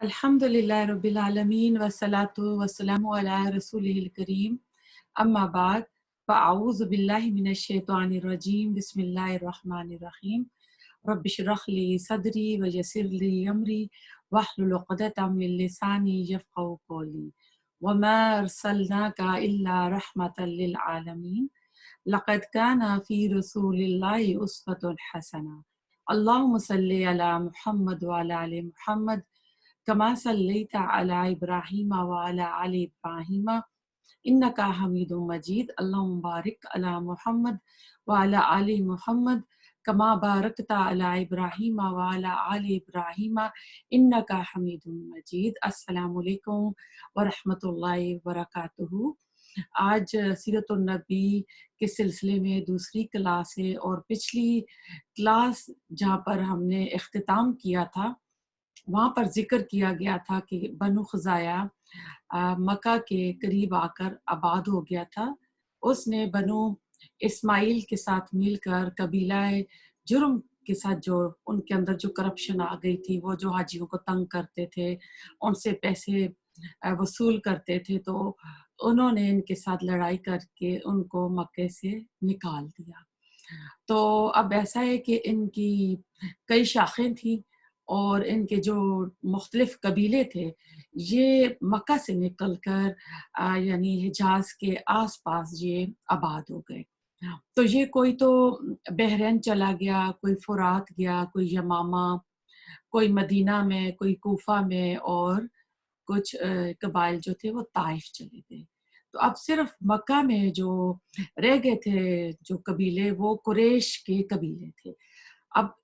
अल्हम्दुलिल्लाह रब्बिल आलमीन वस्सलातु वस्सलामु अला रसूलिहिल करीम अम्मा बाद फ़अऊज़ु बिल्लाहि मिनश शैतानिर रजीम बिस्मिल्लाहिर रहमानिर रहीम रब्बिशरह ली सदरी व यस्सिर ली अमरी वहलुल उक़दतम मिन लिसानी यफ़क़हू क़ौली वमा अरसलनाका इल्ला रहमतल लिल आलमीन लक़द काना फ़ी रसूलिल्लाहि उस्वतुन हसना अल्लाहुम्मा सल्लि अला मुहम्मद व अला आलि मुहम्मद कमा सल्लैता अला इब्राहीम व अला आलि इब्राहीम इन्नका हमीदुम मजीद अल्लाहुम्मा बारिक अला मुहम्मद व अला आलि मुहम्मद कमा बारकता अला इब्राहीम व अला आलि इब्राहीम इन्नका हमीदुम मजीद। अस्सलामु अलैकुम व रहमतुल्लाहि व बरकातुहू। आज सीरतुन नबी के सिलसिले में दूसरी क्लास है और पिछली क्लास जहाँ पर हमने इख्तिताम किया था वहाँ पर जिक्र किया गया था कि बनु खुज़ाया मक्का के करीब आकर आबाद हो गया था। उसने बनु इस्माइल के साथ मिलकर कबीला जुर्म के साथ जो उनके अंदर जो करप्शन आ गई थी, वो जो हाजियों को तंग करते थे, उनसे पैसे वसूल करते थे, तो उन्होंने इनके साथ लड़ाई करके उनको मक्के से निकाल दिया। तो अब ऐसा है कि इनकी कई शाखें थी और इनके जो मुख्तलिफ कबीले थे, ये मक्का से निकल कर यानी हिजाज के आसपास ये आबाद हो गए। तो ये कोई तो बहरैन चला गया, कोई फुरात गया, कोई यमामा, कोई मदीना में, कोई कूफा में और कुछ कबाइल जो थे वो ताइफ चले गए। तो अब सिर्फ मक्का में जो रह गए थे जो कबीले, वो कुरैश के कबीले थे। अब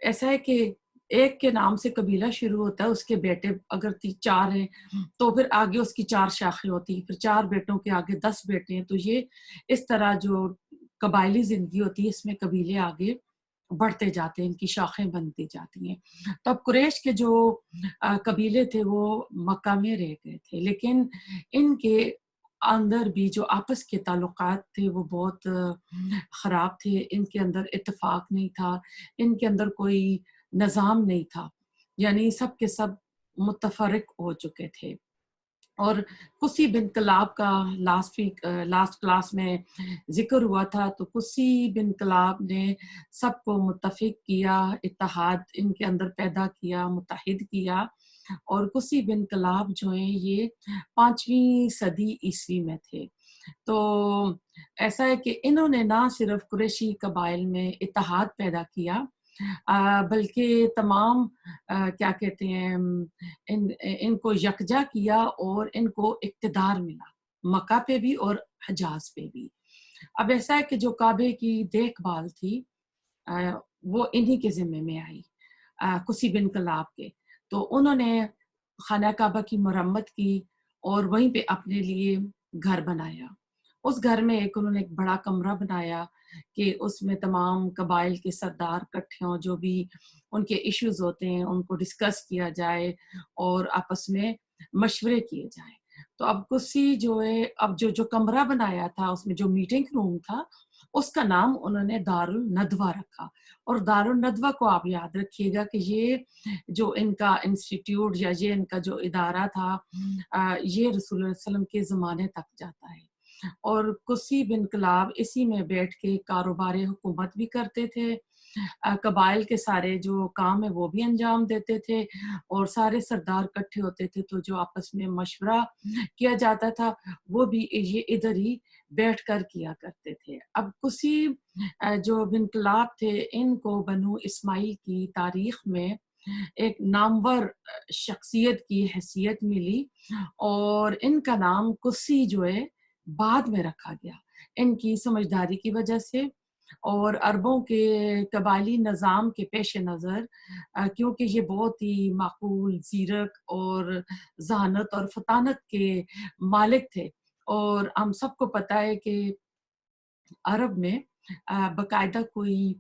ऐसा है कि एक के नाम से कबीला शुरू होता है, उसके बेटे अगर 4 हैं तो फिर आगे उसकी 4 शाखें होती हैं, फिर 4 बेटों के आगे 10 बेटे हैं। तो ये इस तरह जो कबायली ज़िंदगी होती है, इसमें कबीले आगे बढ़ते जाते हैं, इनकी शाखें बनती जाती हैं। तो अब कुरैश के जो कबीले थे वो मक्का में रह गए थे, लेकिन इनके अंदर भी जो आपस के ताल्लुकात थे वो बहुत ख़राब थे। इनके अंदर इत्तेफाक नहीं था, इनके अंदर कोई निज़ाम नहीं था, यानी सब के सब मुतफ़र्रिक़ हो चुके थे। और कुसी बिन कलाब का लास्ट क्लास में ज़िक्र हुआ था, तो कुसी बिन कलाब ने सबको मुत्तफ़िक किया, इत्तेहाद इनके अंदर पैदा किया, मुत्तहिद किया। और कुसी बिन कलाब जो हैं ये 5वीं सदी ईस्वी में थे। तो ऐसा है कि इन्होंने ना सिर्फ कुरैशी कबाइल में इत्तेहाद पैदा किया, बल्कि तमाम क्या कहते हैं इनको यकजा किया और इनको इक़्तिदार मिला, मक्का पे भी और हिजाज़ पे भी। अब ऐसा है कि जो काबे की देखभाल थी वो इन्हीं के ज़िम्मे में आई, कुसी बिन कलाब के। तो उन्होंने खाना काबा की मरम्मत की और वहीं पे अपने लिए घर बनाया। उस घर में उन्होंने एक बड़ा कमरा बनाया कि उसमें तमाम कबाइल के सरदार इकट्ठे हों, जो भी उनके इश्यूज़ होते हैं उनको डिस्कस किया जाए और आपस में मशवरे किए जाएँ। तो अब कुसी जो है, अब जो कमरा बनाया था उसमें जो मीटिंग रूम था, उसका नाम उन्होंने दारुल नदवा रखा। और दारुल नदवा को आप याद रखिएगा कि ये जो इनका इंस्टीट्यूट या ये इनका जो इदारा था, ये रसूलुल्लाह सल्लल्लाहु अलैहि वसल्लम के ज़माने तक जाता है। और कुसी बिन कलाब इसी में बैठ के कारोबार हुकूमत भी करते थे, कबाइल के सारे जो काम है वो भी अंजाम देते थे और सारे सरदार इकट्ठे होते थे, तो जो आपस में मशवरा किया जाता था वो भी ये इधर ही बैठ कर किया करते थे। अब कुसी जो बिन कलाब थे, इनको बनु इस्माइल की तारीख में एक नामवर शख्सियत की हैसियत मिली और इनका नाम कुसी जो है बाद में रखा गया, इनकी समझदारी की वजह से और अरबों के कबायली निज़ाम के पेश नज़र, क्योंकि ये बहुत ही माकूल, ज़ीरक और ज़हानत और फ़तानत के मालिक थे। और हम सबको पता है कि अरब में बाकायदा कोई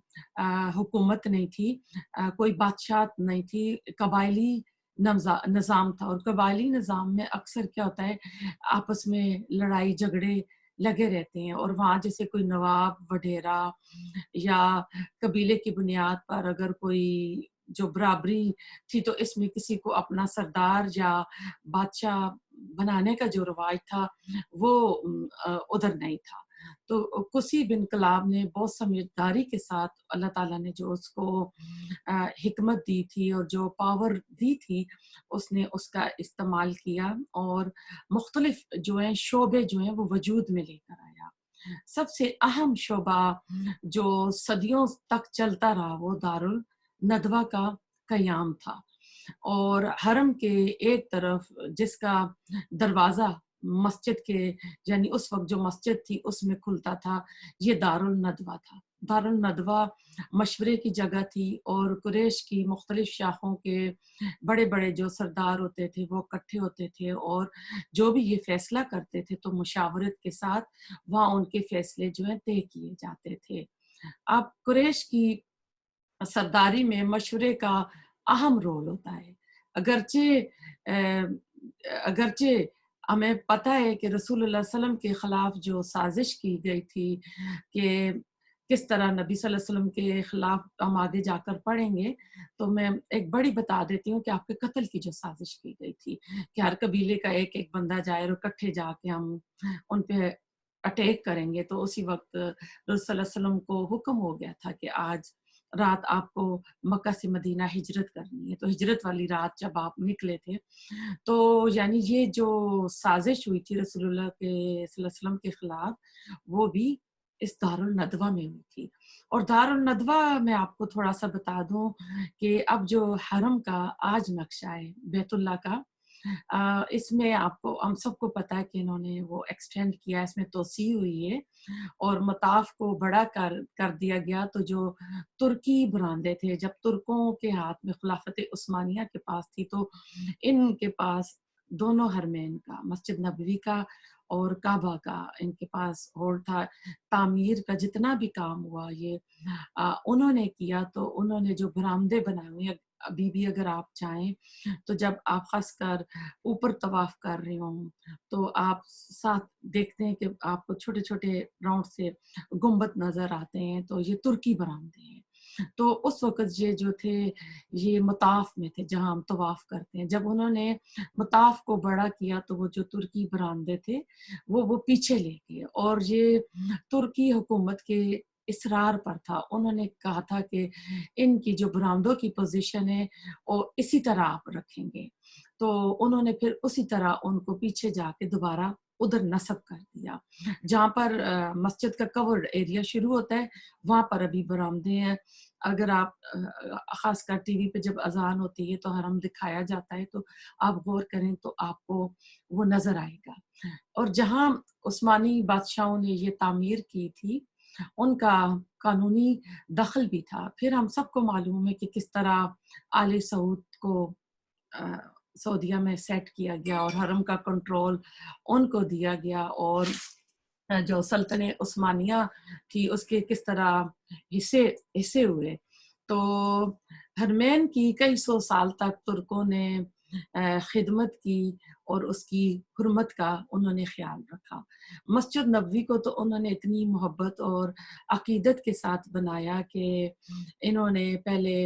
हुकूमत नहीं थी, कोई बादशाह नहीं थी, कबायली निज़ाम था। और कबायली निज़ाम में अक्सर क्या होता है, आपस में लड़ाई झगड़े लगे रहते हैं और वहाँ जैसे कोई नवाब, वडेरा या कबीले की बुनियाद पर अगर कोई जो बराबरी थी, तो इसमें किसी को अपना सरदार या बादशाह बनाने का जो रवाज था वो उधर नहीं था। तो कुसी बिन कलाब ने बहुत समझदारी के साथ अल्लाह ताला ने जो उसको हिकमत दी थी और जो पावर दी थी, उसने उसका इस्तेमाल किया और मुख्तलिफ जो है शोबे जो हैं वो वजूद में लेकर आया। सबसे अहम शोबा जो सदियों तक चलता रहा वो दारुल नदवा का कयाम था। और हरम के एक तरफ जिसका दरवाज़ा मस्जिद के, यानी उस वक़्त जो मस्जिद थी उसमें खुलता था, ये दारुल नदवा था। दारुल नदवा मशवरे की जगह थी और कुरैश की मुख्तलिफ शाखों के बड़े-बड़े जो सरदार होते थे वो इकट्ठे होते थे और जो भी ये फ़ैसला करते थे तो मुशावरत के साथ वहाँ उनके फ़ैसले जो हैं तय किए जाते थे। अब कुरैश की सरदारी में मशवरे का अहम रोल होता है। अगरचे अगरचे हमें पता है कि रसूलुल्लाह सल्लल्लाहु अलैहि वसल्लम के खिलाफ जो साजिश की गई थी कि किस तरह नबी सल्लल्लाहु अलैहि वसल्लम के खिलाफ हम आगे जाकर पढ़ेंगे, तो मैं एक बड़ी बता देती हूँ कि आपके कत्ल की जो साजिश की गई थी कि हर कबीले का एक-एक बंदा जाए और इकट्ठे जाके हम उन पे अटैक करेंगे। तो उसी वक़्त रसूल सल्लल्लाहु अलैहि वसल्लम को हुक्म हो गया था कि आज रात आपको मक्का से मदीना हिजरत करनी है। तो हिजरत वाली रात जब आप निकले थे, तो यानी ये जो साजिश हुई थी रसूलुल्लाह के सल्लल्लाहु अलैहि वसल्लम के खिलाफ, वो भी इस दारुल नदवा में हुई थी। और दारुल नदवा मैं आपको थोड़ा-सा बता दूँ कि अब जो हरम का आज नक्शा है बैतुल्लाह का, इसमें आपको हम सबको पता है कि इन्होंने वो एक्सटेंड किया, इसमें तोसी हुई है और मताफ को बड़ा कर दिया गया। तो जो तुर्की बरामदे थे, जब तुर्कों के हाथ में खिलाफत उस्मानिया के पास थी, तो इनके पास दोनों हरमैन का, मस्जिद नबवी का और काबा का इनके पास होल्ड था। तामीर का जितना भी काम हुआ ये उन्होंने किया। तो उन्होंने जो बरामदे बनाए हुए हैं, अभी भी अगर आप चाहें तो जब आप ख़ासकर ऊपर तवाफ़ कर रहे हों, तो आप साथ देखते हैं कि आपको छोटे-छोटे राउंड से गुंबद नज़र आते हैं, तो ये तुर्की बरामदे हैं। तो उस वक़्त ये जो थे, ये मताफ़ में थे जहाँ हम तवाफ़ करते हैं। जब उन्होंने मताफ़ को बड़ा किया तो वो जो तुर्की बरामदे थे, वो पीछे ले गए और ये तुर्की हुकूमत के इसरार पर था। उन्होंने कहा था कि इनकी जो बरामदों की पोज़ीशन है, वो इसी तरह आप रखेंगे। तो उन्होंने फिर उसी तरह उनको पीछे जाके दोबारा उधर नस्ब कर दिया। जहाँ पर मस्जिद का कवर्ड एरिया शुरू होता है, वहाँ पर अभी बरामदे हैं। अगर आप ख़ासकर टीवी पे जब अज़ान होती है तो हरम दिखाया जाता है, तो आप गौर करें तो आपको वो नज़र आएगा। और जहाँ उस्मानी बादशाहों ने ये तामीर की थी, उनका कानूनी दखल भी था। फिर हम सबको मालूम है कि किस तरह आले सऊद को अ, सऊदीया में सेट किया गया और हरम का कंट्रोल उनको दिया गया और जो सल्तनत उस्मानिया थी उसके किस तरह हिस्से हिस्से हुए। तो हरमैन की कई सौ साल तक तुर्कों ने खिदमत की और उसकी हुर्मत का उन्होंने ख्याल रखा। मस्जिद नबवी को तो उन्होंने इतनी मोहब्बत और अकीदत के साथ बनाया कि इन्होंने पहले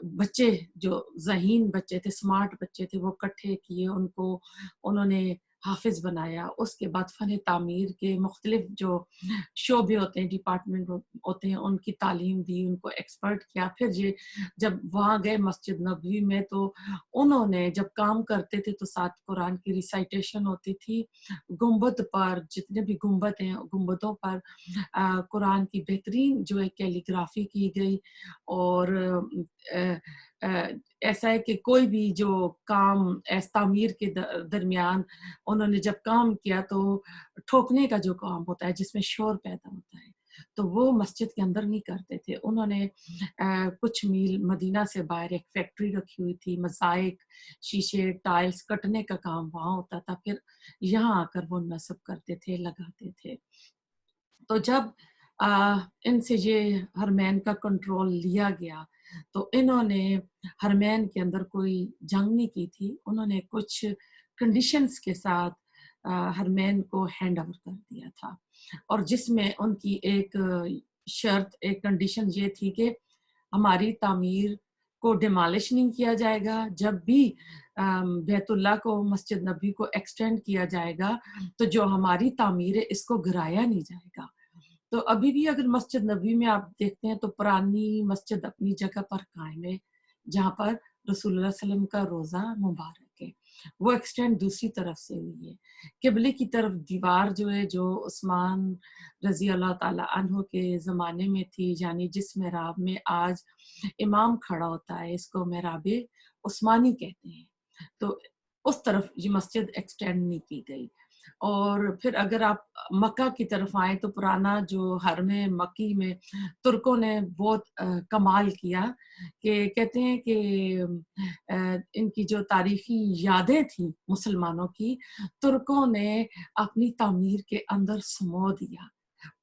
बच्चे जो ज़हीन बच्चे थे, स्मार्ट बच्चे थे, वो इकट्ठे किए, उनको उन्होंने हाफ़िज़ बनाया। उसके बाद फ़न तामीर के मुख्तलिफ़ जो शोबे होते हैं, डिपार्टमेंट होते हैं, उनकी तालीम दी, उनको एक्सपर्ट किया। फिर ये जब वहाँ गए मस्जिद नबवी में, तो उन्होंने जब काम करते थे तो साथ कुरान की रिसाइटेशन होती थी। गुंबद पर जितने भी गुंबद हैं, गुंबदों पर कुरान की बेहतरीन जो है कैलीग्राफी की गई और अ ऐसा है कि कोई भी जो काम तामीर के दरमियान उन्होंने जब काम किया, तो ठोकने का जो काम होता है जिसमें शोर पैदा होता है, तो वो मस्जिद के अंदर नहीं करते थे। उन्होंने कुछ मील मदीना से बाहर एक फैक्ट्री रखी हुई थी, मोज़ाइक, शीशे, टाइल्स कटने का काम वहाँ होता था, फिर यहाँ आकर वो नस्ब करते थे, लगाते थे। तो जब इनसे ये हरमैन का कंट्रोल लिया गया, तो इन्होंने हरमैन के अंदर कोई जंग नहीं की थी। उन्होंने कुछ कंडीशंस के साथ हरमैन को हैंड ओवर कर दिया था और जिसमें उनकी एक शर्त, एक कंडीशन ये थी कि हमारी तामीर کو ڈیمالش نہیں کیا جائے گا. جب بھی بیت اللہ کو مسجد نبوی کو ایکسٹینڈ کیا جائے گا تو جو ہماری تعمیر ہے اس کو گرایا نہیں جائے گا. تو ابھی بھی اگر مسجد نبوی میں آپ دیکھتے ہیں تو پرانی مسجد اپنی جگہ پر قائم ہے جہاں پر رسول اللہ صلی اللہ علیہ وسلم کا روزہ مبارک ہے. وہ ایکسٹینڈ دوسری طرف سے ہوئی ہے. قبلے کی طرف دیوار جو ہے جو عثمان رضی اللہ تعالی عنہ کے زمانے میں تھی، یعنی جس محراب میں آج امام کھڑا ہوتا ہے اس کو محراب عثمانی کہتے ہیں، تو اس طرف یہ مسجد ایکسٹینڈ نہیں کی گئی. اور پھر اگر آپ مکہ کی طرف آئیں تو پرانا جو حرم مکی میں ترکوں نے بہت کمال کیا کہ کہتے ہیں کہ ان کی جو تاریخی یادیں تھیں مسلمانوں کی، ترکوں نے اپنی تعمیر کے اندر سمو دیا.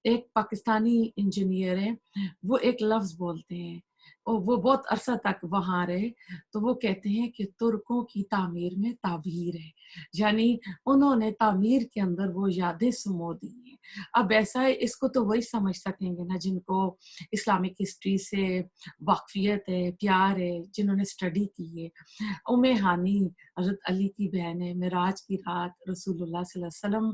ایک پاکستانی انجینئر ہیں، وہ ایک لفظ بولتے ہیں، اور وہ بہت عرصہ تک وہاں رہے، تو وہ کہتے ہیں کہ ترکوں کی تعمیر میں تعبیر ہے، یعنی انہوں نے تعمیر کے اندر وہ یادیں سمو دی ہیں. اب ایسا ہے، اس کو تو وہی سمجھ سکیں گے نا جن کو اسلامک ہسٹری سے واقفیت ہے، پیار ہے، جنہوں نے اسٹڈی کی ہے. ام ہانی حضرت علی کی بہن ہے، معراج کی رات رسول اللہ صلی اللہ علیہ وسلم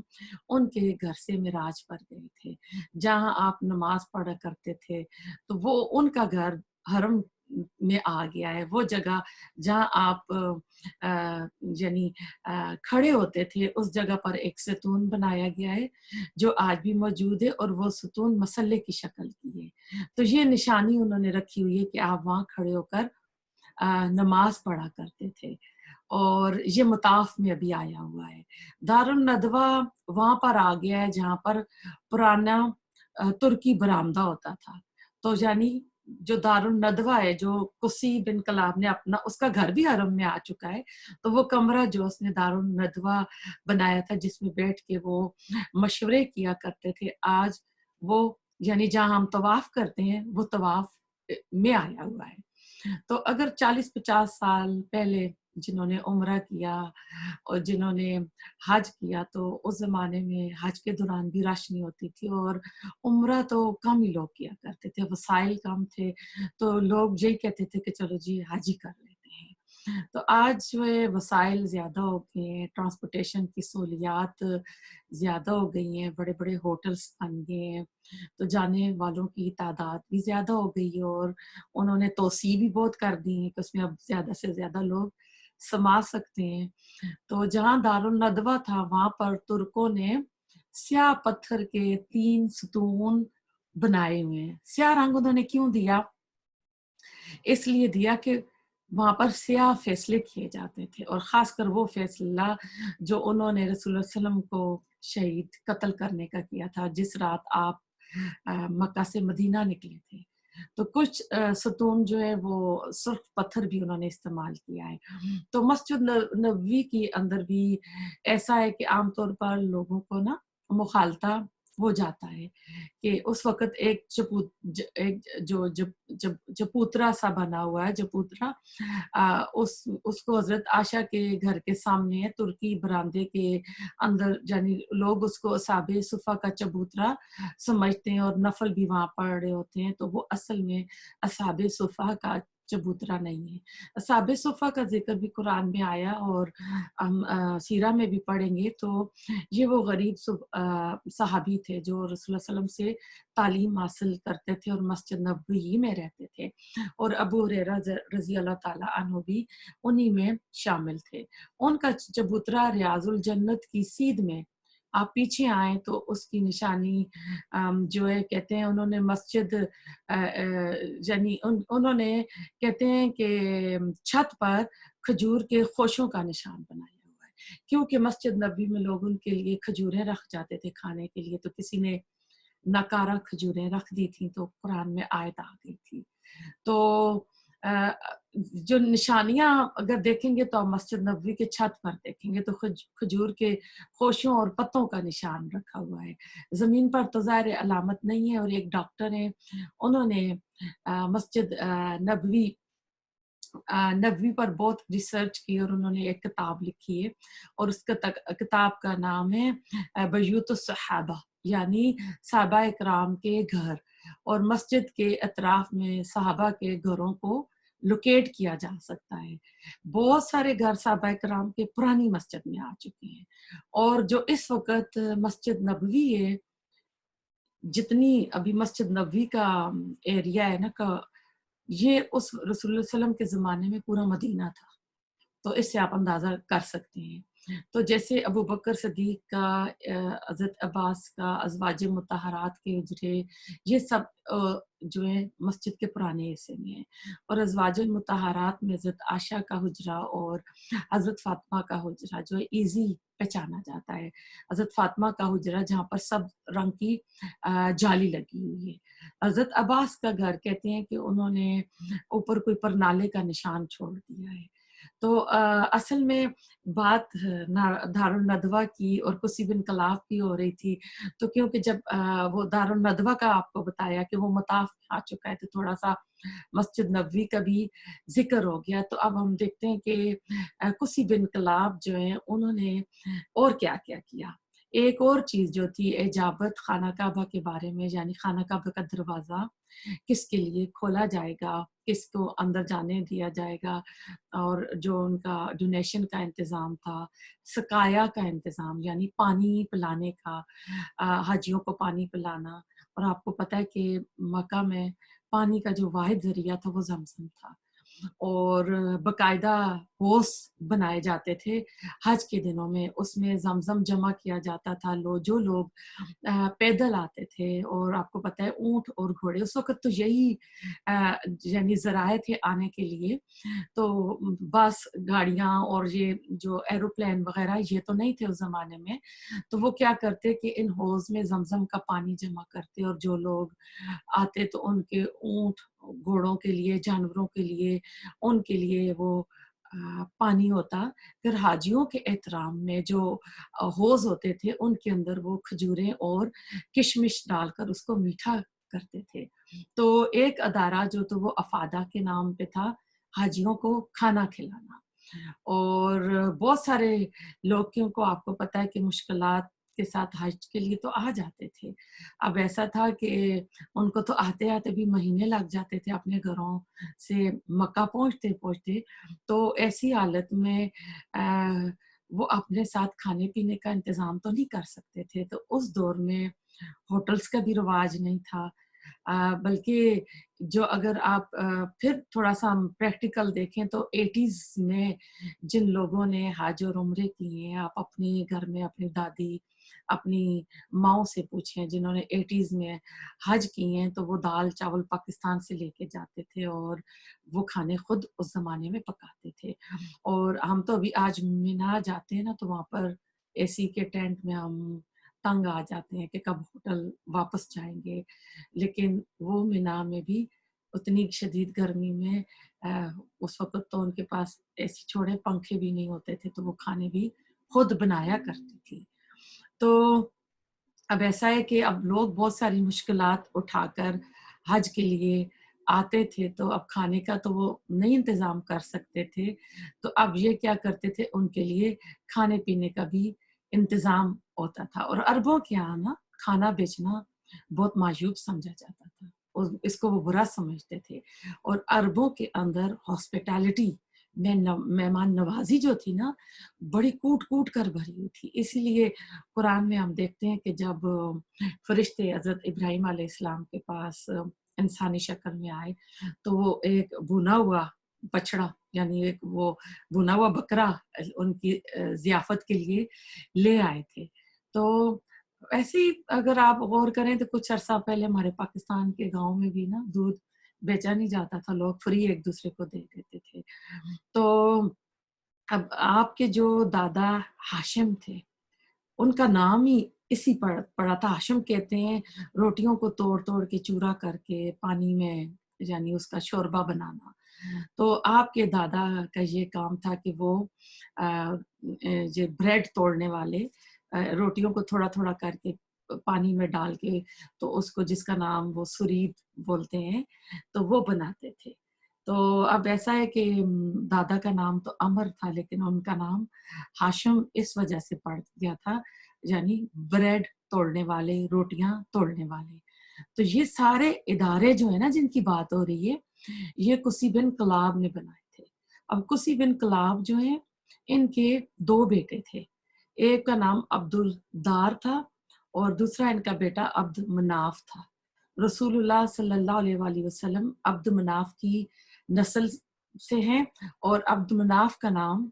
ان کے گھر سے معراج پر گئے تھے جہاں آپ نماز پڑھا کرتے تھے، تو وہ ان کا گھر حرم میں آ گیا ہے. وہ جگہ جہاں آپ یعنی کھڑے ہوتے تھے اس جگہ پر ایک ستون بنایا گیا ہے جو آج بھی موجود ہے، اور وہ ستون مسلح کی شکل کی ہے. تو یہ نشانی انہوں نے رکھی ہوئی ہے کہ آپ وہاں کھڑے ہو کر نماز پڑھا کرتے تھے، اور یہ مطاف میں ابھی آیا ہوا ہے. دارالندوہ وہاں پر آ گیا ہے جہاں پر پرانا ترکی برآمدہ ہوتا تھا. تو یعنی جو دارالندوہ ہے، جو قسی بن کلاب نے اپنا، اس کا گھر بھی حرم میں آ چکا ہے. تو وہ کمرہ جو اس نے دارالندوہ بنایا تھا جس میں بیٹھ کے وہ مشورے کیا کرتے تھے، آج وہ یعنی جہاں ہم طواف کرتے ہیں وہ طواف میں آیا ہوا ہے. تو اگر 40-50 سال پہلے جنہوں نے عمرہ کیا اور جنہوں نے حج کیا تو اس زمانے میں حج کے دوران بھی رش نہیں ہوتی تھی، اور عمرہ تو کم ہی لوگ کیا کرتے تھے، وسائل کم تھے، تو لوگ یہی کہتے تھے کہ چلو جی حج ہی کر لیتے ہیں. تو آج جو ہے وسائل زیادہ ہو گئے ہیں، ٹرانسپورٹیشن کی سہولیات زیادہ ہو گئی ہیں، بڑے بڑے ہوٹلس بن گئے ہیں، تو جانے والوں کی تعداد بھی زیادہ ہو گئی ہے، اور انہوں نے توسیع بھی بہت کر دی ہے کہ اس میں اب زیادہ سے زیادہ لوگ سما سکتے ہیں. تو جہاں دارالندوہ تھا وہاں پر ترکوں نے سیاہ پتھر کے 3 ستون بنائے ہوئے ہیں. سیاہ رنگ انہوں نے کیوں دیا؟ اس لیے دیا کہ وہاں پر سیاہ فیصلے کیے جاتے تھے، اور خاص کر وہ فیصلہ جو انہوں نے رسول اللہ صلی اللہ علیہ وسلم کو شہید قتل کرنے کا کیا تھا جس رات آپ مکہ سے مدینہ نکلے تھے. تو کچھ ستون جو ہے وہ سرخ پتھر بھی انہوں نے استعمال کیا ہے. تو مسجد نبوی کے اندر بھی ایسا ہے کہ عام طور پر لوگوں کو نا مخالطہ ہو جاتا ہے کہ اس وقت ایک جپوترا سا بنا ہوا ہے. جپوترا اس کو حضرت عائشہ کے گھر کے سامنے ہے، ترکی برآمدے کے اندر، یعنی لوگ اس کو اصحاب صفہ کا چبوترا سمجھتے ہیں اور نفل بھی وہاں پڑھ رہے ہوتے ہیں، تو وہ اصل میں اصحاب صفہ کا چبوترا نہیں ہے. اصحاب صفہ کا ذکر بھی قرآن میں آیا اور ہم سیرہ میں بھی پڑھیں گے. تو یہ وہ غریب صحابی تھے جو رسول اللہ صلی اللہ علیہ وسلم سے تعلیم حاصل کرتے تھے اور مسجد نبوی میں رہتے تھے، اور ابو ہریرہ رضی اللہ تعالی عنہ بھی انہی میں شامل تھے. ان کا چبوترا ریاض الجنت کی سیدھ میں، آپ پیچھے آئیں تو اس کی نشانی جو ہے کہتے ہیں انہوں نے مسجد یعنی انہوں نے کہتے ہیں کہ چھت پر کھجور کے خوشوں کا نشان بنایا ہوا ہے، کیونکہ مسجد نبوی میں لوگ ان کے لیے کھجوریں رکھ جاتے تھے کھانے کے لیے. تو کسی نے ناکارہ کھجوریں رکھ دی تھیں تو قرآن میں آیت آ گئی تھی. تو جو نشانیاں اگر دیکھیں گے تو آپ مسجد نبوی کے چھت پر دیکھیں گے تو کھجور کے خوشوں اور پتوں کا نشان رکھا ہوا ہے. زمین پر تو ظاہر علامت نہیں ہے. اور ایک ڈاکٹر ہیں، انہوں نے مسجد نبوی پر بہت ریسرچ کی اور انہوں نے ایک کتاب لکھی ہے، اور اس کتاب کا نام ہے بیوت الصحابہ، یعنی صحابہ اکرام کے گھر، اور مسجد کے اطراف میں صحابہ کے گھروں کو लोकेट किया जा सकता है। बहुत सारे घर साहबा कराम के पुरानी मस्जिद में आ चुके हैं, और जो इस वक़्त मस्जिद नबवी है, जितनी अभी मस्जिद नबवी का एरिया है ना का, ये उस रसूलुल्लाह सल्लल्लाहु अलैहि वसल्लम के ज़माने में पूरा मदीना था। तो इससे आप अंदाज़ा कर सकते हैं। तो जैसे अबू बकर सिद्दीक़ का, हज़रत अब्बास का, अज़वाज मुत्तहरात के हुजरे, ये सब जो है मस्जिद के पुराने हिस्से में है। और अज़वाज मुत्तहरात में हज़रत आयशा का हुजरा और हज़रत फ़ातिमा का हुजरा जो है ईज़ी पहचाना जाता है। हज़रत फ़ातिमा का हुजरा जहाँ पर सब रंग की जाली लगी हुई है। हज़रत अब्बास का घर कहते हैं कि उन्होंने ऊपर कोई परनाले का निशान छोड़ दिया है। तो असल में बात दारुल नदवा की और कुसी बिन कलाफ की हो रही थी। तो क्योंकि जब वो दारुल नदवा का आपको बताया कि वो मताफ आ चुका है, तो थोड़ा सा मस्जिद नबवी का भी जिक्र हो गया। तो अब हम देखते हैं कि कुसी बिन कलाफ जो है उन्होंने और क्या क्या किया। एक और चीज जो थी इजाबत खाना काबा के बारे में, यानी खाना काबा का दरवाजा किसके लिए खोला जाएगा, किसको अंदर जाने दिया जाएगा, और जो उनका डोनेशन का इंतज़ाम था, सकाया का इंतज़ाम यानी पानी पिलाने का, हाजियों को पानी पिलाना। और आपको पता है कि मक्का में पानी का जो वाहिद ज़रिया था वो ज़मज़म था, और बाकायदा होस बनाए जाते थे हज के दिनों में, उसमें ज़मज़म जमा किया जाता था। जो लोग पैदल आते थे, और आपको पता है ऊँट और घोड़े उस वक़्त तो यही यानी ज़राए थे आने के लिए। तो बस, गाड़ियाँ और ये जो एरोप्लेन वग़ैरह ये तो नहीं थे उस ज़माने में। तो वो क्या करते कि इन हौज़ में ज़मज़म का पानी जमा करते, और जो लोग आते तो उनके ऊँट, घोड़ों के लिए, जानवरों के लिए, उनके लिए वो पानी होता। फिर हाजियों के एहतराम में जो हौज़ होते थे उनके अंदर वो खजूरें और किशमिश डालकर उसको मीठा करते थे। तो एक अदारा जो तो वो अफ़ादा के नाम पे था, हाजियों को खाना खिलाना। और बहुत सारे लोग, क्योंकि आपको पता है कि मुश्किलात के साथ हज के लिए तो आ जाते थे। अब ऐसा था कि उनको तो आते-आते भी महीने लग जाते थे अपने घरों से मक्का पहुँचते-पहुँचते। तो ऐसी हालत में वो अपने साथ खाने-पीने का इंतज़ाम तो नहीं कर सकते थे। तो उस दौर में होटल्स का भी रिवाज नहीं था। बल्कि जो अगर आप फिर थोड़ा-सा हम प्रैक्टिकल देखें तो 80s में जिन लोगों ने हज और उम्रे किए हैं, आप अपने घर में अपनी दादी, अपनी माँओं से पूछें जिन्होंने 80s में हज किए हैं, तो वो दाल-चावल पाकिस्तान से लेके जाते थे, और वो खाने खुद उस ज़माने में पकाते थे। और हम तो अभी आज मिना जाते हैं ना, तो वहाँ पर एसी के टेंट में हम तंग आ जाते हैं कि कब होटल वापस जाएँगे। लेकिन वो मिना में भी उतनी शदीद गर्मी में उस वक़्त तो उनके पास एसी छोड़े पंखे भी नहीं होते थे, तो वो खाने भी खुद बनाया करती थी। तो अब ऐसा है कि अब लोग बहुत सारी मुश्किलात उठाकर हज के लिए आते थे, तो अब खाने का तो वो नहीं इंतज़ाम कर सकते थे। तो अब ये क्या करते थे, उनके लिए खाने-पीने का भी इंतज़ाम होता था। और अरबों के यहाँ ना खाना बेचना बहुत मायूब समझा जाता था, और इसको वो बुरा समझते थे। और अरबों के अंदर हॉस्पिटैलिटी में मेहमान नवाज़ी जो थी ना, बड़ी कूट-कूट कर भरी हुई थी। इसीलिए कुरान में हम देखते हैं कि जब फरिश्ते हज़रत इब्राहीम अलैहिस्सलाम के पास इंसानी शक्ल में आए, तो वो एक भुना हुआ बछड़ा, यानी एक वो भुना हुआ बकरा उनकी ज़ियाफ़त के लिए ले आए थे। तो ऐसे ही अगर आप गौर करें तो कुछ अरसा पहले हमारे पाकिस्तान के गाँव में भी ना दूध बेचा नहीं जाता था, लोग फ्री एक-दूसरे को दे देते थे। तो अब आपके जो दादा हाशिम थे, उनका नाम ही इसी पर पड़ा था। हाशिम कहते हैं रोटियों को तोड़-तोड़ के चूरा करके पानी में यानी उसका शोरबा बनाना। तो आपके दादा का ये काम था कि वो ये ब्रेड तोड़ने वाले रोटियों को थोड़ा-थोड़ा करके पानी में डाल के, तो उसको जिसका नाम वो सुरीद बोलते हैं, तो वो बनाते थे। तो अब ऐसा है कि दादा का नाम तो अमर था, लेकिन उनका नाम हाशिम इस वजह से पड़ गया था, यानी ब्रेड तोड़ने वाले, रोटियाँ तोड़ने वाले। तो ये सारे इदारे जो है ना जिनकी बात हो रही है, یہ قصی بن کلاب نے بنائے تھے۔ اب قصی بن کلاب جو ہیں ان کے 2 بیٹے تھے، ایک کا نام عبد الدار تھا اور دوسرا ان کا بیٹا عبد مناف تھا۔ رسول اللہ صلی اللہ علیہ وآلہ وسلم عبد مناف کی نسل سے ہیں، اور عبد مناف کا نام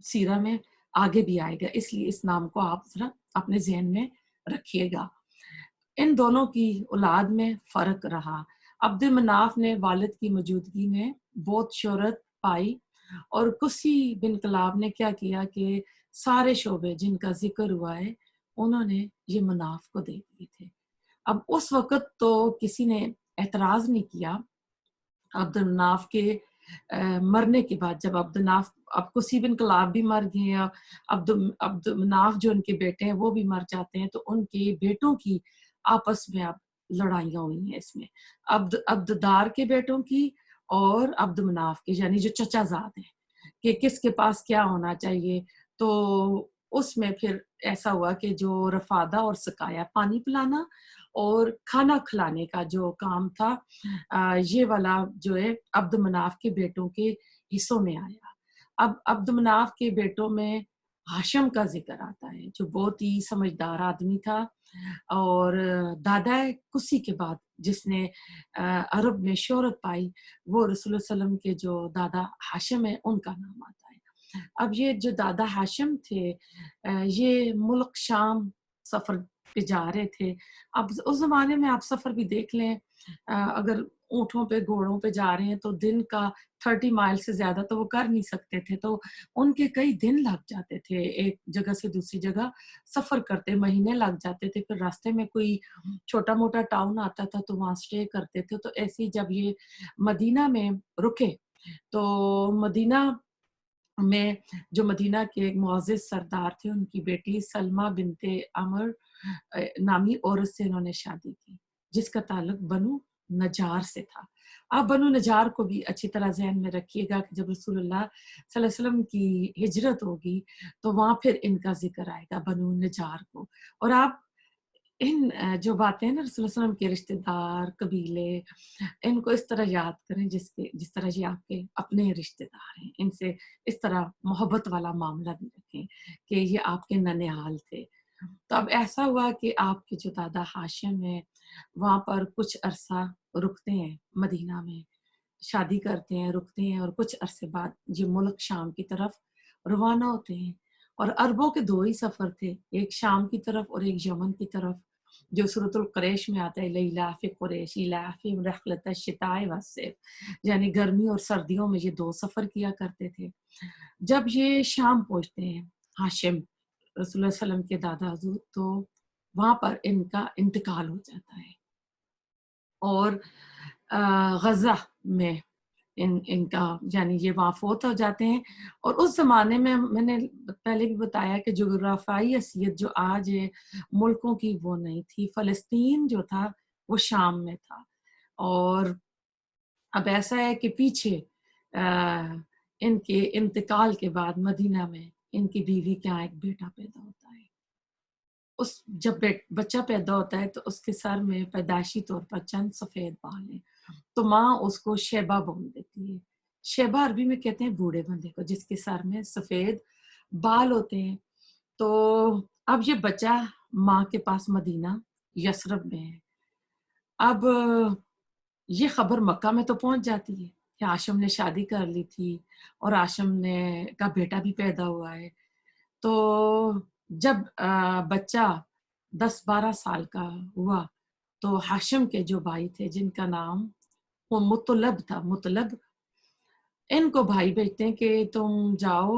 سیرہ میں آگے بھی آئے گا، اس لیے اس نام کو آپ ذرا اپنے ذہن میں رکھیے گا۔ ان دونوں کی اولاد میں فرق رہا۔ عبد مناف نے والد کی موجودگی میں بہت شہرت پائی، اور قصی بن کلاب نے کیا کیا کہ سارے شعبے جن کا ذکر ہوا ہے انہوں نے یہ مناف کو دے دیے تھے۔ اب اس وقت تو کسی نے اعتراض نہیں کیا۔ عبد مناف کے مرنے کے بعد جب اب قصی بن کلاب بھی مر گئے، عبد مناف جو ان کے بیٹے ہیں وہ بھی مر جاتے ہیں، تو ان کے بیٹوں کی آپس میں اب لڑائیاں ہوئی ہیں اس میں، عبددار کے بیٹوں کی اور عبد مناف کے، یعنی جو چچا زاد ہیں، کہ کس کے پاس کیا ہونا چاہیے۔ تو اس میں پھر ایسا ہوا کہ جو رفادہ اور سکایا، پانی پلانا اور کھانا کھلانے کا جو کام تھا، یہ والا جو ہے عبد مناف کے بیٹوں کے حصوں میں آیا۔ اب عبد مناف کے بیٹوں میں ہاشم کا ذکر آتا ہے، جو بہت ہی سمجھدار آدمی تھا، اور دادا قصی کے بعد جس نے عرب میں شہرت پائی وہ رسول اللہ علیہ وسلم کے جو دادا ہاشم ہیں ان کا نام آتا ہے۔ اب یہ جو دادا ہاشم تھے یہ ملک شام سفر پہ جا رہے تھے۔ اب اس زمانے میں آپ سفر بھی دیکھ لیں، اگر اونٹوں پہ گھوڑوں پہ جا رہے ہیں تو دن کا 30 مائل سے زیادہ تو وہ کر نہیں سکتے تھے، تو ان کے کئی دن لگ جاتے تھے ایک جگہ سے دوسری جگہ سفر کرتے، مہینے لگ جاتے تھے۔ پھر راستے میں کوئی چھوٹا موٹا ٹاؤن آتا تھا تو وہاں سٹے کرتے تھے۔ تو ایسے ہی جب یہ مدینہ میں رکے تو مدینہ میں جو مدینہ کے ایک معزز سردار تھے، ان کی بیٹی سلمہ بنت عمر نامی عورت سے انہوں نے شادی کی، جس کا تعلق بنو نجار سے تھا۔ آپ بنو نجار کو بھی اچھی طرح ذہن میں رکھیے گا کہ جب رسول اللہ صلی اللہ علیہ وسلم کی ہجرت ہوگی تو وہاں پھر ان کا ذکر آئے گا، بنو نجار کو۔ اور آپ ان جو باتیں ہیں نا رسول اللہ علیہ وسلم کے رشتہ دار، قبیلے، ان کو اس طرح یاد کریں جس طرح یہ آپ کے اپنے رشتہ دار ہیں، ان سے اس طرح محبت والا معاملہ بھی رکھیں کہ یہ آپ کے ننیال تھے۔ تو اب ایسا ہوا کہ آپ کے جو دادا ہاشم ہیں وہاں پر کچھ عرصہ رکتے ہیں، مدینہ میں شادی کرتے ہیں، رکتے ہیں، اور کچھ عرصے بعد یہ ملک شام کی طرف روانہ ہوتے ہیں۔ اور عربوں کے 2 ہی سفر تھے، ایک شام کی طرف اور ایک یمن کی طرف، جو سورۃ القریش میں آتا ہے لِإِيلَافِ قُرَیشٍ إِیلَافِهِمْ رِحْلَةَ الشِّتَاءِ وَالصَّیْفِ، یعنی گرمی اور سردیوں میں یہ 2 سفر کیا کرتے تھے۔ جب یہ شام پہنچتے ہیں ہاشم رسول اللہ صلی اللہ علیہ وسلم کے دادا حضور، تو وہاں پر ان کا انتقال ہو جاتا ہے، اور غزہ میں ان کا یعنی یہ وہاں فوت ہو جاتے ہیں۔ اور اس زمانے میں نے پہلے بھی بتایا کہ جغرافیائی حیثیت جو آج ہے ملکوں کی وہ نہیں تھی، فلسطین جو تھا وہ شام میں تھا۔ اور اب ایسا ہے کہ پیچھے ان کے انتقال کے بعد مدینہ میں ان کی بیوی کے یہاں ایک بیٹا پیدا ہوتا ہے۔ جب بچہ پیدا ہوتا ہے تو اس کے سر میں پیدائشی طور پر چند سفید بال ہیں، تو ماں اس کو شیبہ بول دیتی ہے۔ شیبہ عربی میں کہتے ہیں بوڑھے بندے کو جس کے سر میں سفید بال ہوتے ہیں۔ تو اب یہ بچہ ماں کے پاس مدینہ یثرب میں ہے۔ اب یہ خبر مکہ میں تو پہنچ جاتی ہے کہ ہاشم نے شادی کر لی تھی اور ہاشم نے کا بیٹا بھی پیدا ہوا ہے۔ تو جب بچہ 10-12 سال کا ہوا تو ہاشم کے جو بھائی تھے جن کا نام وہ مطلب تھا، مطلب، ان کو بھائی بھیجتے ہیں کہ تم جاؤ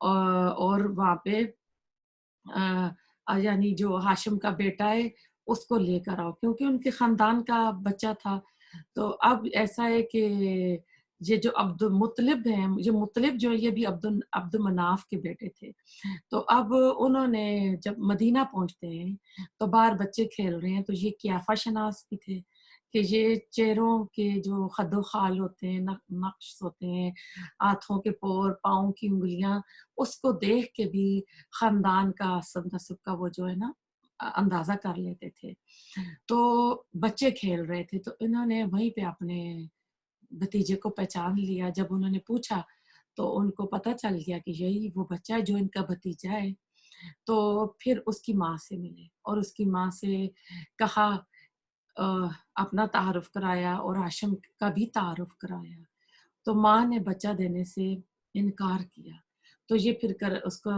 اور وہاں پہ یعنی جو ہاشم کا بیٹا ہے اس کو لے کر آؤ، کیونکہ ان کے خاندان کا بچہ تھا۔ تو اب ایسا ہے کہ یہ جو عبد المطلب ہیں، یہ مطلب جو ہے یہ بھی عبد مناف کے بیٹے تھے۔ تو اب انہوں نے جب مدینہ پہنچتے ہیں تو باہر بچے کھیل رہے ہیں، تو یہ قیافہ شناس بھی تھے کہ یہ چہروں کے جو خد و خال ہوتے ہیں، نقش ہوتے ہیں، ہاتھوں کے پور، پاؤں کی انگلیاں، اس کو دیکھ کے بھی خاندان کا سب نسب کا وہ جو ہے نا اندازہ کر لیتے تھے۔ تو بچے کھیل رہے تھے تو انہوں نے وہیں پہ اپنے भतीजे को पहचान लिया। जब उन्होंने पूछा तो उनको पता चल गया कि यही वो बच्चा है जो इनका भतीजा है। तो फिर उसकी माँ से मिले और उसकी माँ से कहा, अ, अपना तारुफ कराया और हाशिम का भी तारुफ कराया। तो माँ ने बच्चा देने से इनकार किया। तो ये फिर कर उसको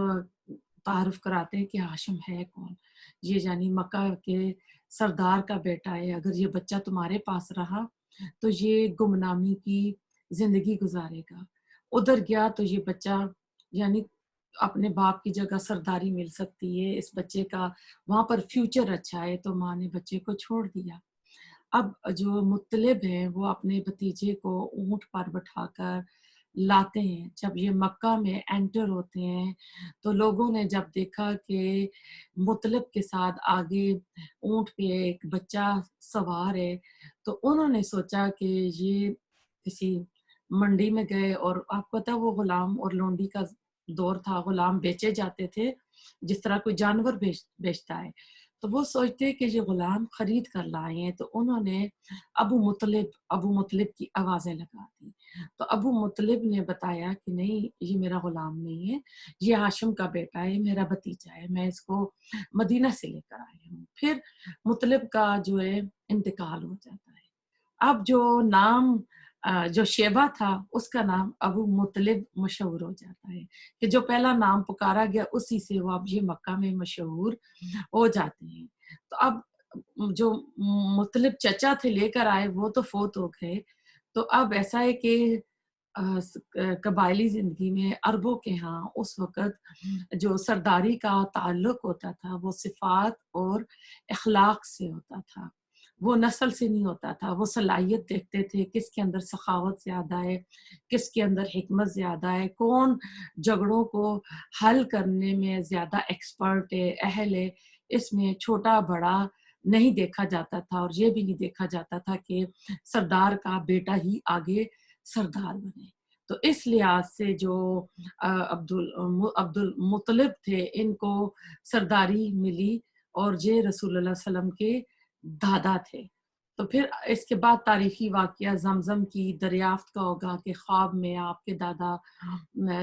तारुफ कराते हैं कि हाशिम है कौन? ये यानी मक्का के सरदार का बेटा है। अगर ये बच्चा तुम्हारे पास रहा तो ये गुमनामी की जिंदगी गुजारेगा। उधर गया तो ये बच्चा यानी अपने बाप की जगह सरदारी मिल सकती है। इस बच्चे का वहां पर फ्यूचर अच्छा है, तो माँ ने बच्चे को छोड़ दिया। अब जो मुत्तलिब हैं वो अपने भतीजे को ऊँट पर बिठाकर लाते हैं। जब ये मक्का में एंटर होते हैं तो लोगों ने जब देखा कि मुत्तलिब के साथ आगे ऊँट पे एक बच्चा सवार है, तो उन्होंने सोचा कि ये किसी मंडी में गए, और आपको पता है वो गुलाम और लोंडी का दौर था, गुलाम बेचे जाते थे जिस तरह कोई जानवर बेचता है। तो वो सोचते कि ये गुलाम खरीद कर लाए हैं, तो उन्होंने अबू मुतलिब की आवाज़ें लगा दी। तो अबू मुतलिब ने बताया कि नहीं, ये मेरा गुलाम नहीं है, ये हाशिम का बेटा है, मेरा भतीजा है, मैं इसको मदीना से लेकर आया हूँ। फिर मुतलिब का जो है इंतकाल हो जाता है। अब जो नाम जो शेबा था उसका नाम अबू मुतलिब मशहूर हो जाता है, कि जो पहला नाम पुकारा गया उसी से वो अब ये मक्का में मशहूर हो जाते हैं। तो अब जो मुतलिब चचा थे लेकर आए वो तो फोत हो गए। तो अब ऐसा है कि कबायली जिंदगी में अरबों के यहाँ उस वक़्त जो सरदारी का ताल्लुक होता था वो सिफ़ात और अखलाक से होता था। वो नस्ल से नहीं होता था, वो सलाहियत देखते थे, किसके अंदर सखावत ज़्यादा है, किसके अंदर हिकमत ज़्यादा है, कौन झगड़ों को हल करने में ज़्यादा एक्सपर्ट है, अहल है। इसमें छोटा-बड़ा नहीं देखा जाता था, और ये भी नहीं देखा जाता था कि सरदार का बेटा ही आगे सरदार बने। तो इस लिहाज से जो अब्दुल मुत्तलिब थे, इनको सरदारी मिली और ये रसूलुल्लाह सल्लल्लाहु अलैहि वसल्लम के दादा थे। तो फिर इसके बाद तारीखी वाक़या ज़मज़म की दरियाफ़्त का होगा कि ख्वाब में आपके दादा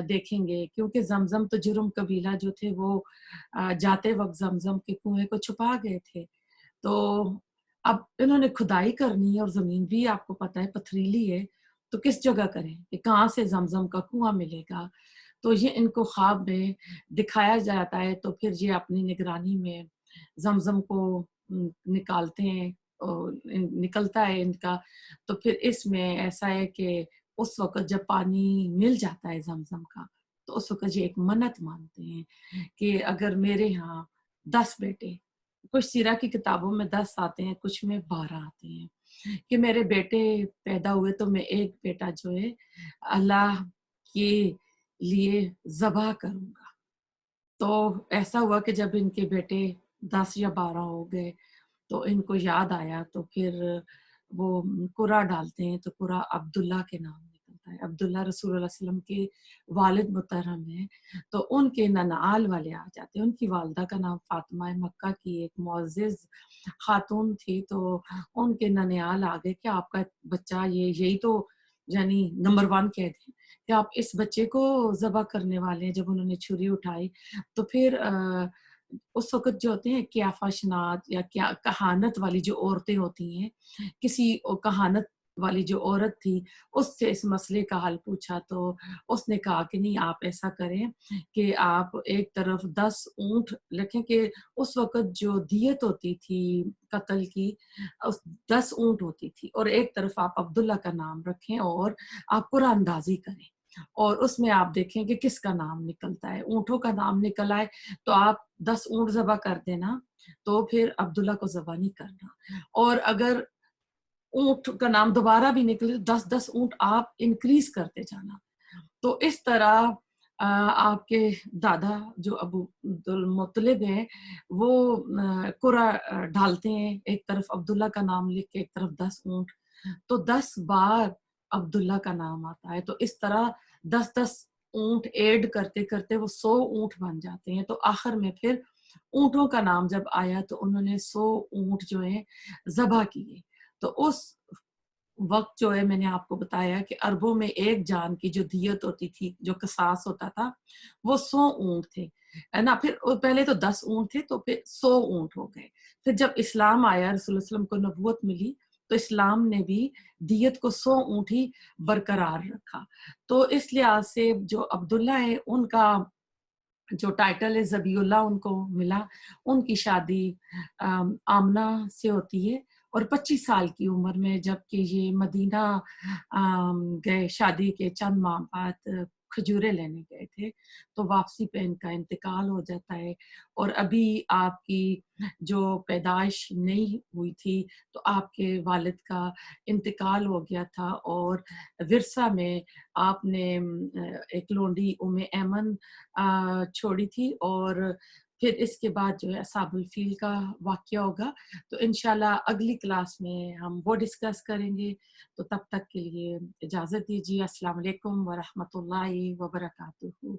देखेंगे, क्योंकि ज़मज़म तो जुर्म कबीला जो थे वो जाते वक़्त ज़मज़म के कुएँ को छुपा गए थे। तो अब इन्होंने खुदाई करनी है और ज़मीन भी आपको पता है पथरीली है, तो किस जगह करें कि कहाँ से ज़मज़म का कुआँ मिलेगा? तो ये इनको ख्वाब में दिखाया जाता है, तो फिर ये अपनी निगरानी में ज़मज़म को निकालते हैं, निकलता है इनका। तो फिर इसमें ऐसा है कि उस वक़्त जब पानी मिल जाता है ज़मज़म का, तो उस वक़्त ये एक मन्नत मानते हैं कि अगर मेरे यहाँ 10 बेटे, कुछ सीरा की किताबों में 10 आते हैं, कुछ में 12 आते हैं, कि मेरे बेटे पैदा हुए तो मैं एक बेटा जो है अल्लाह के लिए ज़बह करूँगा। तो ऐसा हुआ कि जब इनके बेटे 10 या 12 हो गए, तो इनको याद आया, तो फिर वो कुरा डालते हैं, तो कुरा अब्दुल्ला के नाम निकलता है। अब्दुल्ला रसूलुल्लाह सल्लल्लाहु अलैहि वसल्लम के वालिद मुहतरम हैं, तो उनके ननाल वाले आ जाते हैं। उनकी वालिदा का नाम फातिमा है, मक्का की एक मुअज़्ज़िज़ खातून थी, तो उनके ननिहाल आ गए कि आपका बच्चा यही तो यानी नंबर 1 कह दें कि आप इस बच्चे को ज़बह करने वाले हैं। जब उन्होंने छुरी उठाई, तो फिर उस वक़्त जो होते हैं क़ियाफ़ाशनात या क्या कहानत वाली जो औरतें होती हैं, किसी कहानत वाली जो औरत थी, उससे इस मसले का हल पूछा, तो उसने कहा कि नहीं, आप ऐसा करें कि आप एक तरफ 10 ऊँट रखें, कि उस वक़्त जो दियत होती थी कत्ल की, उस 10 ऊँट होती थी, और एक तरफ आप अब्दुल्ला का नाम रखें और आप कुरानदाज़ी करें, और उसमें आप देखें कि किसका नाम निकलता है। ऊँटों का नाम निकल आए तो आप 10 ऊँट ज़बह कर देना, तो फिर अब्दुल्ला को ज़बह नहीं करना। और अगर ऊँट का नाम दोबारा भी निकले, 10-10 ऊँट आप इंक्रीज़ करते जाना। तो इस तरह आपके दादा जो अबू अब्दुल मुत्तलिब हैं, वो कुरा डालते हैं, एक तरफ अब्दुल्ला का नाम लिख के, एक तरफ 10 ऊँट, तो 10 बार अब्दुल्ला का नाम आता है। तो इस तरह 10-10 ऊँट ऐड करते-करते वो 100 ऊँट बन जाते हैं। तो आखिर में फिर ऊँटों का नाम जब आया तो उन्होंने 100 ऊँट जो हैं ज़बह किए। तो उस वक़्त जो है मैंने आपको बताया कि अरबों में एक जान की जो दियत होती थी, जो क़िसास होता था, वो 100 ऊँट थे, है ना? फिर पहले तो 10 ऊँट थे, तो फिर 100 ऊँट हो गए। फिर जब इस्लाम आया, रसूल सल्लल्लाहु अलैहि वसल्लम को नबूवत मिली, तो इस्लाम ने भी दियत को 100 ऊँट ही बरकरार रखा। तो इस लिहाज़ से जो अब्दुल्ला है, उनका जो टाइटल है ज़बीउल्लाह उनको मिला। उनकी शादी आमना से होती है और 25 साल की उम्र में, जबकि ये मदीना गए शादी के चंद माह बाद, खजूरें लेने गए थे, तो वापसी पे इनका इंतकाल हो जाता है। और अभी आपकी जो पैदाइश नहीं हुई थी, तो आपके वालिद का इंतकाल हो गया था और विरसा में आपने एक लोंडी उम्मे ऐमन छोड़ी थी। और फिर इसके बाद जो है असाबुल फील का वाक़या होगा। तो इंशाल्लाह अगली क्लास में हम वो डिस्कस करेंगे। तो तब तक के लिए इजाज़त दीजिए। अस्सलाम वालेकुम व रहमतुल्लाहि व बरकातुहू।